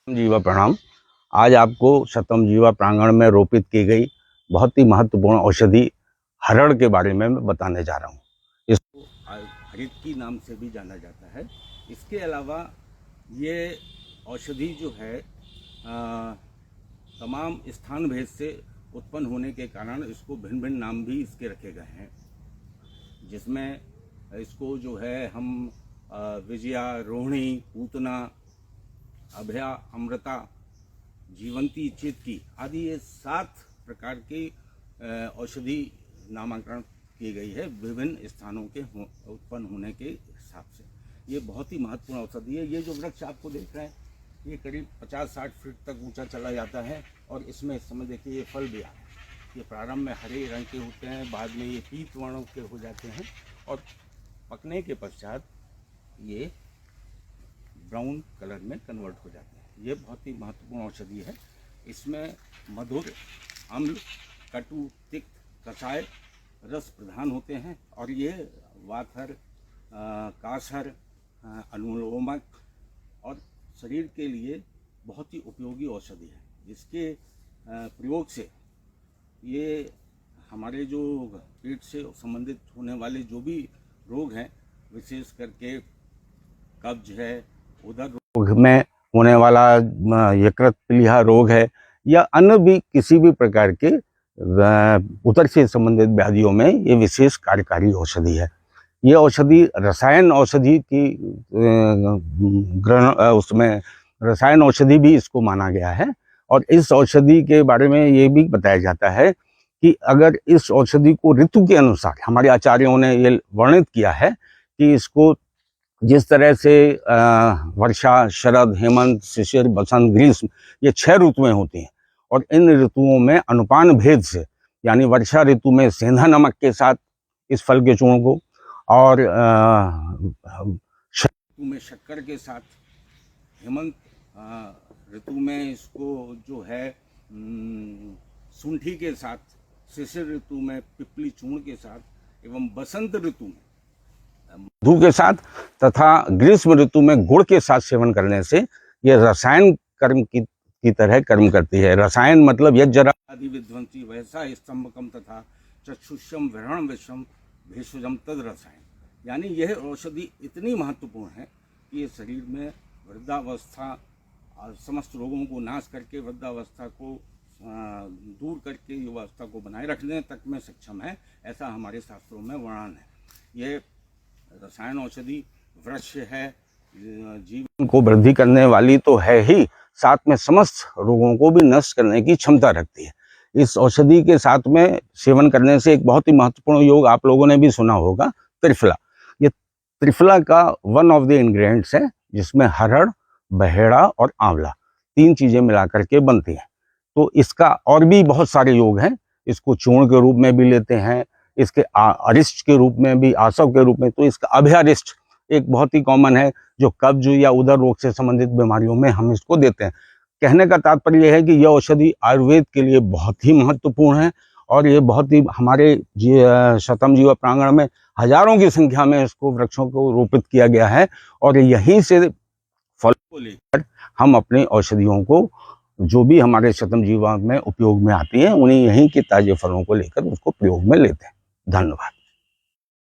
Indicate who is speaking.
Speaker 1: जीवा प्रणाम। आज आपको शतम जीवा प्रांगण में रोपित की गई बहुत ही महत्वपूर्ण औषधि हरड़ के बारे में मैं बताने जा रहा हूँ। इसको हरित की नाम से भी जाना जाता है। इसके अलावा ये औषधि जो है तमाम स्थान भेद से उत्पन्न होने के कारण इसको भिन्न भिन्न नाम भी इसके रखे गए हैं, जिसमें इसको जो है हम विजया, रोहिणी, पूतना, अभया, अमृता, जीवंती, चित्की आदि ये 7 प्रकार की औषधि नामांकरण की गई है विभिन्न स्थानों के उत्पन्न होने के हिसाब से। ये बहुत ही महत्वपूर्ण औषधि है। ये जो वृक्ष आपको देख रहे हैं ये करीब 50-60 फीट तक ऊंचा चला जाता है और इसमें इस समय देखिए ये फल भी आ रहे हैं। ये प्रारंभ में हरे रंग के होते हैं, बाद में ये पीत वर्ण के हो जाते हैं और पकने के पश्चात ये ब्राउन कलर में कन्वर्ट हो जाते हैं। ये बहुत ही महत्वपूर्ण औषधि है। इसमें मधुर, अम्ल, कटु, तिक्त, कषाय रस प्रधान होते हैं और ये वातहर, कासहर, अनुलोमक और शरीर के लिए बहुत ही उपयोगी औषधि है, जिसके प्रयोग से ये हमारे जो पेट से संबंधित होने वाले जो भी रोग हैं, विशेष करके कब्ज है, उदर रोग में होने वाला यकृत प्लीहा रोग है या अन्य भी किसी भी प्रकार के उदर से संबंधित व्याधियों में ये विशेष कार्यकारी औषधि है। ये औषधि रसायन औषधि की उसमें रसायन औषधि भी इसको माना गया है और इस औषधि के बारे में ये भी बताया जाता है कि अगर इस औषधि को ऋतु के अनुसार, हमारे आचार्यों ने ये वर्णित किया है कि इसको जिस तरह से वर्षा, शरद, हेमंत, शिशिर, बसंत, ग्रीष्म ये 6 ऋतुएं होती हैं और इन ऋतुओं में अनुपान भेद से, यानी वर्षा ऋतु में सेंधा नमक के साथ इस फल के चूर्ण को और ऋतु में शक्कर के साथ, हेमंत ऋतु में इसको जो है सूंठी के साथ, शिशिर ऋतु में पिपली चूर्ण के साथ एवं बसंत ऋतु में मधु के साथ तथा ग्रीष्म ऋतु में गुड़ के साथ सेवन करने से ये रसायन कर्म की तरह कर्म करती है। रसायन मतलब यज्जरा आदि विध्वंसी वैसा स्तंभकम तथा चक्षुष्यम विहरण विषम भेषजम तद रसायन। यानी यह औषधि इतनी महत्वपूर्ण है कि ये शरीर में वृद्धावस्था, समस्त रोगों को नाश करके वृद्धावस्था को दूर करके युवावस्था को बनाए रखने तक में सक्षम है, ऐसा हमारे शास्त्रों में वर्णन है। यह रसायन औषधि वृक्ष है, जीवन को वृद्धि करने वाली तो है ही, साथ में समस्त रोगों को भी नष्ट करने की क्षमता रखती है। इस औषधि के साथ में सेवन करने से एक बहुत ही महत्वपूर्ण योग आप लोगों ने भी सुना होगा, त्रिफला। ये त्रिफला का वन ऑफ द इंग्रेडिएंट्स है, जिसमें हरड़, बहेड़ा और आंवला 3 चीजें मिलाकर के बनती हैं। तो इसका और भी बहुत सारे योग हैं। इसको चूर्ण के रूप में भी लेते हैं, इसके अरिष्ट के रूप में भी, आसव के रूप में। तो इसका अभयारिष्ट एक बहुत ही कॉमन है, जो कब्ज या उदर रोग से संबंधित बीमारियों में हम इसको देते हैं। कहने का तात्पर्य यह है कि यह औषधि आयुर्वेद के लिए बहुत ही महत्वपूर्ण है और ये बहुत ही हमारे शतम जीवा प्रांगण में हजारों की संख्या में इसको वृक्षों को रोपित किया गया है और यहीं से फल को लेकर हम अपने औषधियों को जो भी हमारे शतम जीवा में उपयोग में आती है, उन्हें यहीं के ताजे फलों को लेकर उसको प्रयोग में लेते हैं। धन्यवाद।